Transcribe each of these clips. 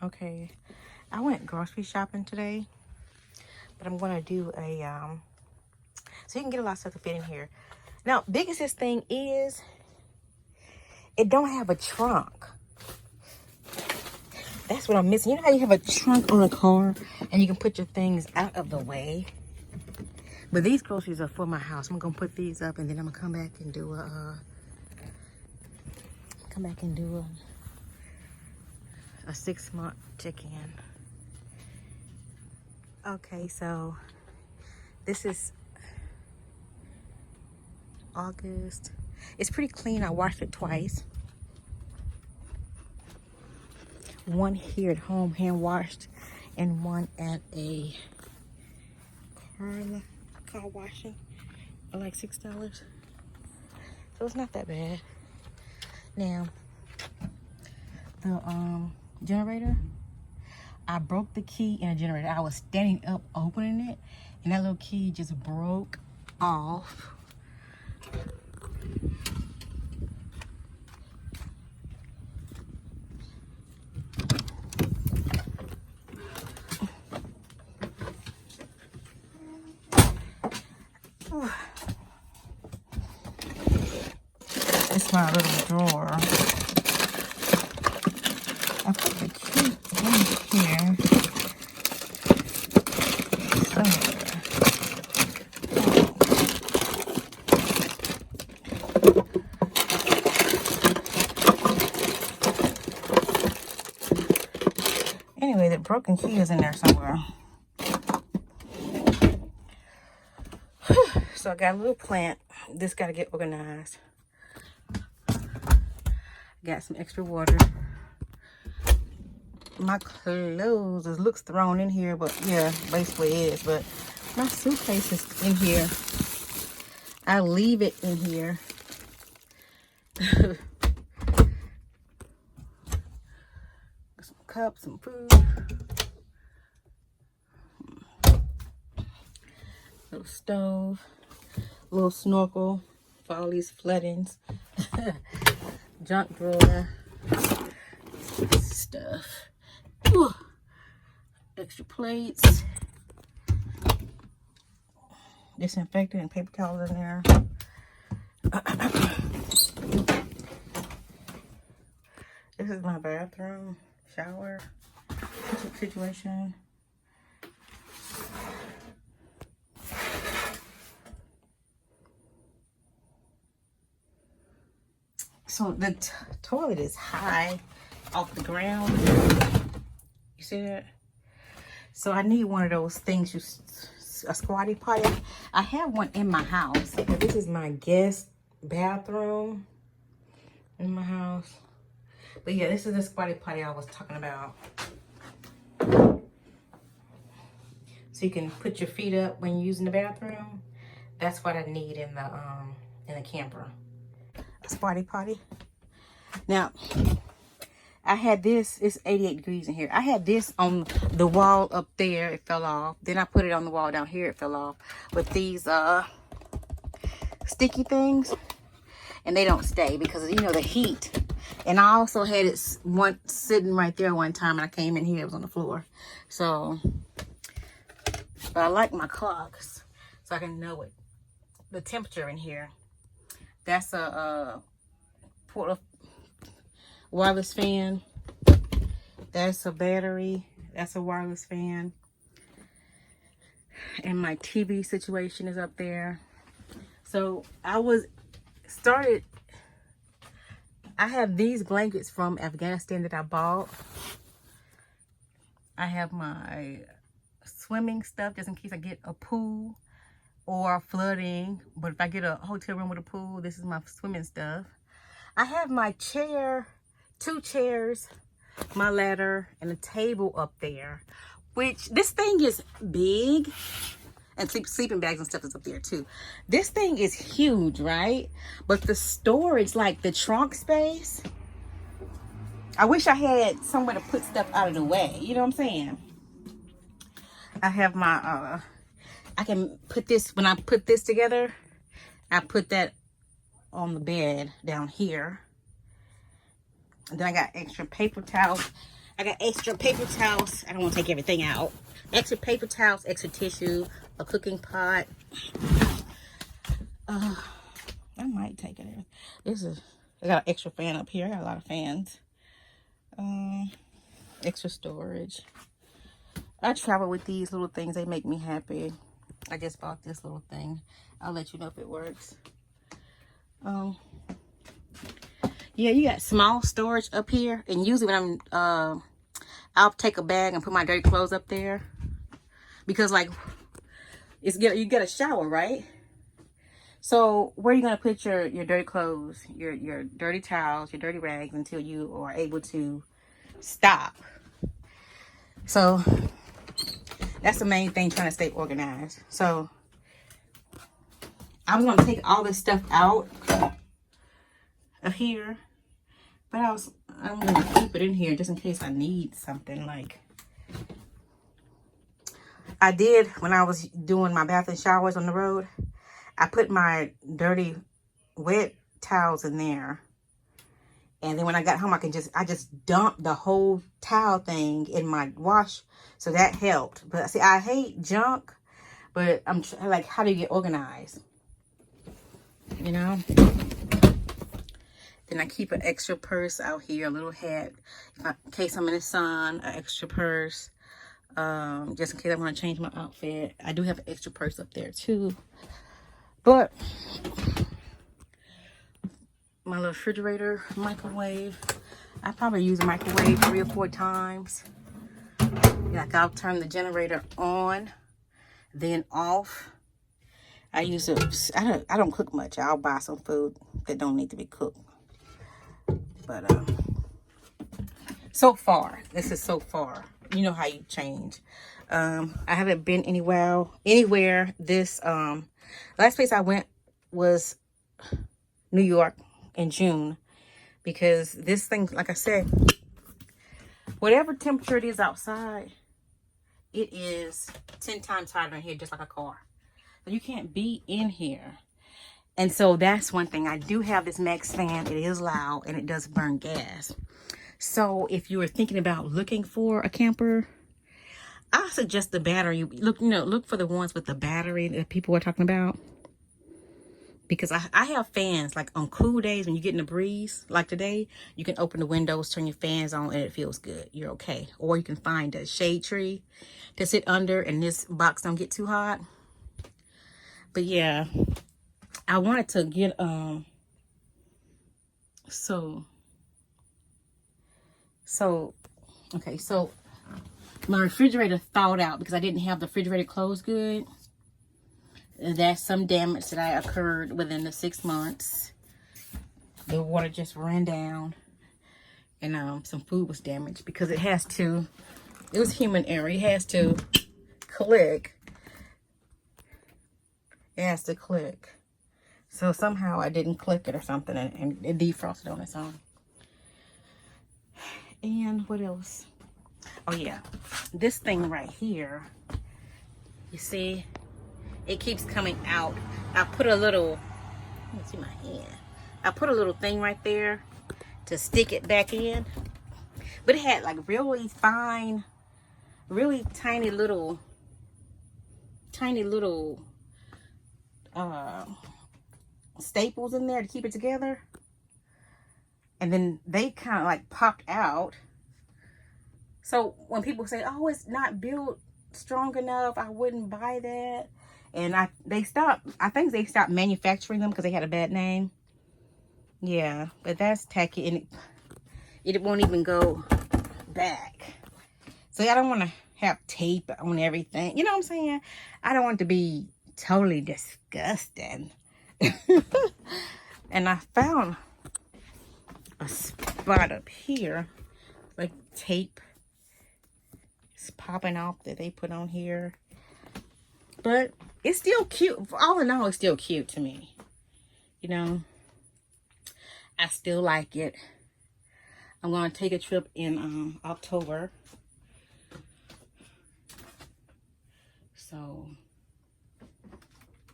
Okay, I went grocery shopping today, but I'm gonna do a so you can get a lot of stuff to fit in here. Now, biggest thing is it don't have a trunk. That's what I'm missing. You know how you have a trunk on a car and you can put your things out of the way? But these groceries are for my house. I'm gonna put these up and then I'm gonna come back and do a 6-month check-in. Okay, so this is August. It's pretty clean. I washed it twice. One here at home, hand washed, and one at a car washing for like $6. So it's not that bad. Now, the generator, I broke the key in a generator. I was standing up opening it, and that little key just broke off. It's my little drawer. I put the key in here somewhere. Anyway, the broken key is in there somewhere. So I got a little plant. This got to get organized. Got some extra water. My clothes looks thrown in here, but yeah, basically it is. But my suitcase is in here. I leave it in here. Some cups, some food. Little stove. Little snorkel for all these floodings. Junk drawer. Stuff. Ooh. Extra plates. Disinfectant and paper towels in there. This is my bathroom, shower situation. So the toilet is high off the ground. You see that? So I need one of those things, a squatty potty. I have one in my house. But this is my guest bathroom in my house. But yeah, this is the squatty potty I was talking about. So you can put your feet up when you're using the bathroom. That's what I need in the camper. A squatty potty. Now, I had this, it's 88 degrees in here. I had this on the wall up there, it fell off. Then I put it on the wall down here, it fell off. With these sticky things. And they don't stay because, you know, the heat. And I also had it sitting right there one time and I came in here, it was on the floor. So, but I like my clocks so I can know the temperature in here. That's a wireless fan. That's a battery. That's a wireless fan. And my TV situation is up there. So I have these blankets from Afghanistan that I bought. I have my swimming stuff just in case I get a pool or flooding. But if I get a hotel room with a pool, this is my swimming stuff. I have my chair, 2 chairs, my ladder, and a table up there. Which, this thing is big. And sleeping bags and stuff is up there too. This thing is huge, right? But the storage, like the trunk space, I wish I had somewhere to put stuff out of the way. You know what I'm saying? I have my, I can put this, when I put this together, I put that on the bed down here. And then I got extra paper towels. I got extra paper towels. I don't want to take everything out. Extra paper towels, extra tissue, a cooking pot. I might take it. I got an extra fan up here. I got a lot of fans. Extra storage. I travel with these little things. They make me happy. I just bought this little thing. I'll let you know if it works. Yeah, you got small storage up here. And usually when I'll take a bag and put my dirty clothes up there. Because like, you get a shower, right? So where are you going to put your dirty clothes, your dirty towels, your dirty rags until you are able to stop? So that's the main thing, trying to stay organized. So I was going to take all this stuff out of here, but I'm going to keep it in here just in case I need something. Like I did when I was doing my bath and showers on the road. I put my dirty, wet towels in there. And then when I got home, I just dumped the whole towel thing in my wash. So that helped. But see, I hate junk, but I'm like, how do you get organized? You know? Then I keep an extra purse out here, a little hat. In case I'm in the sun, an extra purse. Just in case I want to change my outfit. I do have an extra purse up there too. But my little refrigerator, microwave, I probably use a microwave 3 or 4 times. Like I'll turn the generator on, then off. I don't cook much. I'll buy some food that don't need to be cooked. But so far, this is so far. You know how you change. I haven't been anywhere. This last place I went was New York in June, because this thing, like I said, whatever temperature it is outside, it is 10 times hotter in here, just like a car. So you can't be in here. And so that's one thing. I do have this Max fan. It is loud and it does burn gas. So if you were thinking about looking for a camper, I suggest the battery. Look for the ones with the battery that people are talking about. Because I have fans, like on cool days when you're getting a breeze, like today, you can open the windows, turn your fans on, and it feels good. You're okay. Or you can find a shade tree to sit under and this box don't get too hot. But yeah, I wanted to get, okay, so my refrigerator thawed out because I didn't have the refrigerator closed good. That's some damage that occurred within the 6 months. The water just ran down, and some food was damaged because it was human error. It has to click. It has to click. So somehow I didn't click it or something, and it defrosted on its own. And what else? Oh yeah, this thing right here, you see, it keeps coming out. I put a little, let me see my hand. I put a little thing right there to stick it back in. But it had like really fine, really tiny little staples in there to keep it together. And then they kind of like popped out. So when people say, oh, it's not built strong enough, I wouldn't buy that. And I think they stopped manufacturing them because they had a bad name. Yeah, but that's tacky, and it won't even go back. So I don't want to have tape on everything. You know what I'm saying? I don't want it to be totally disgusting. And I found a spot up here, like tape. It's popping off that they put on here. But it's still cute. All in all, it's still cute to me. You know, I still like it. I'm going to take a trip in October. So,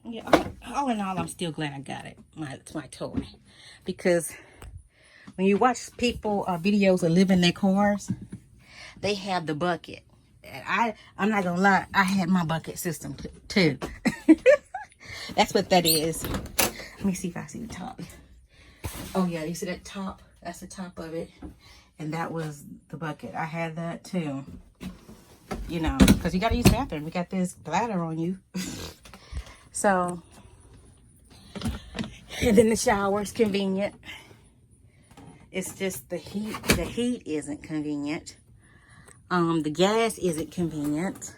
yeah, all in all, I'm still glad I got it. It's my toy. Because when you watch people videos of living in their cars, they have the bucket. And I'm not gonna lie, I had my bucket system too. That's what that is. Let me see if I see the top. Oh yeah, you see that top? That's the top of it. And that was the bucket. I had that too. You know, because you gotta use the bathroom. We got this bladder on you. So, and then the shower is convenient. It's just the heat. The heat isn't convenient. The gas isn't convenient.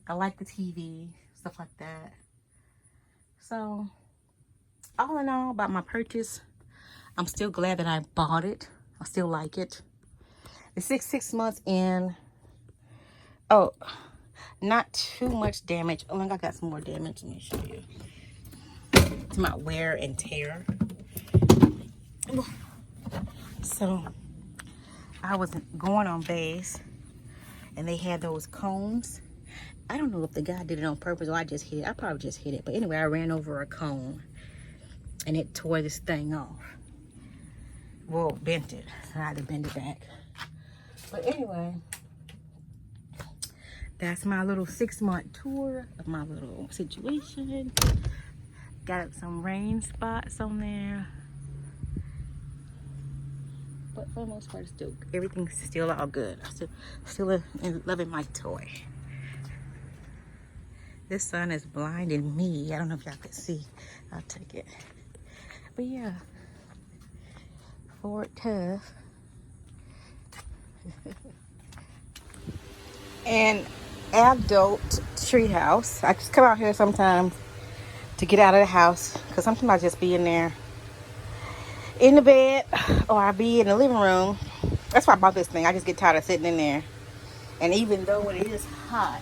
I like the TV, stuff like that. So, all in all, about my purchase, I'm still glad that I bought it. I still like it. The six months in. Oh, not too much damage. Oh, I got some more damage. Let me show you. It's my wear and tear. So, I was going on base, and they had those cones. I don't know if the guy did it on purpose or I just hit it. I probably just hit it. But anyway, I ran over a cone, and it tore this thing off. Well, bent it. So I had to bend it back. But anyway, that's my little 6-month tour of my little situation. Got some rain spots on there. But for the most part, everything's still all good. I'm still loving my toy. This sun is blinding me. I don't know if y'all can see. I'll take it. But yeah, Fort Tough. And adult treehouse. I just come out here sometimes to get out of the house, because sometimes I just be in there in the bed, or I be in the living room. That's why I bought this thing. I just get tired of sitting in there. And even though it is hot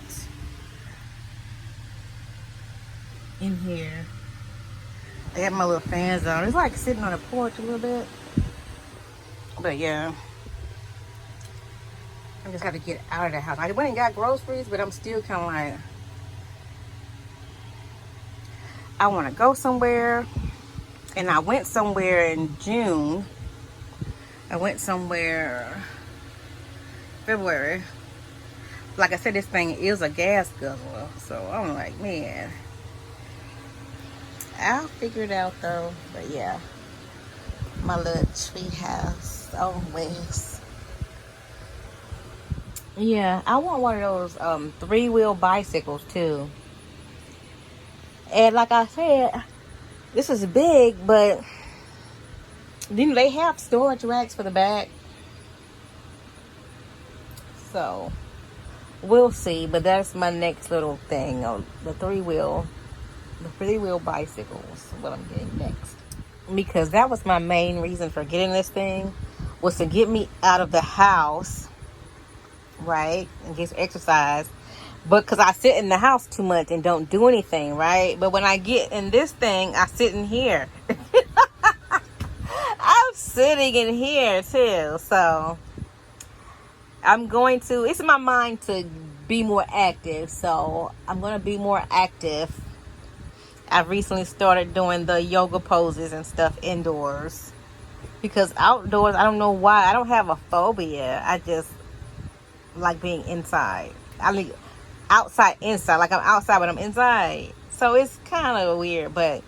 in here, I got my little fans on. It's like sitting on a porch a little bit. But yeah, I just got to get out of the house. I went and got groceries, but I'm still kind of like, I want to go somewhere. And I went somewhere in June. I went somewhere February. Like I said, this thing is a gas guzzler. So I'm like, man, I'll figure it out though. But yeah, my little tree house always. Yeah, I want one of those 3-wheel bicycles too. And like I said, this is big, but then they have storage racks for the back. So we'll see. But that's my next little thing on the 3-wheel bicycles. What I'm getting next, because that was my main reason for getting this thing, was to get me out of the house, right, and get exercise. But because I sit in the house too much and don't do anything, right? But when I get in this thing, I sit in here. I'm sitting in here too. So it's in my mind to be more active. So I'm going to be more active. I've recently started doing the yoga poses and stuff indoors. Because outdoors, I don't know why. I don't have a phobia. I just like being inside. I mean, outside, inside. Like I'm outside, but I'm inside. So it's kind of weird, but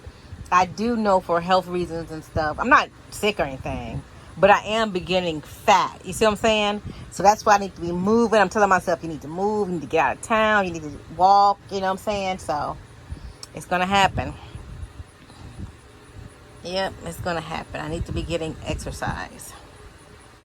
I do know for health reasons and stuff. I'm not sick or anything, but I am beginning fat. You see what I'm saying? So that's why I need to be moving. I'm telling myself, you need to move, you need to get out of town, you need to walk, you know what I'm saying? So it's going to happen. Yep, it's going to happen. I need to be getting exercise.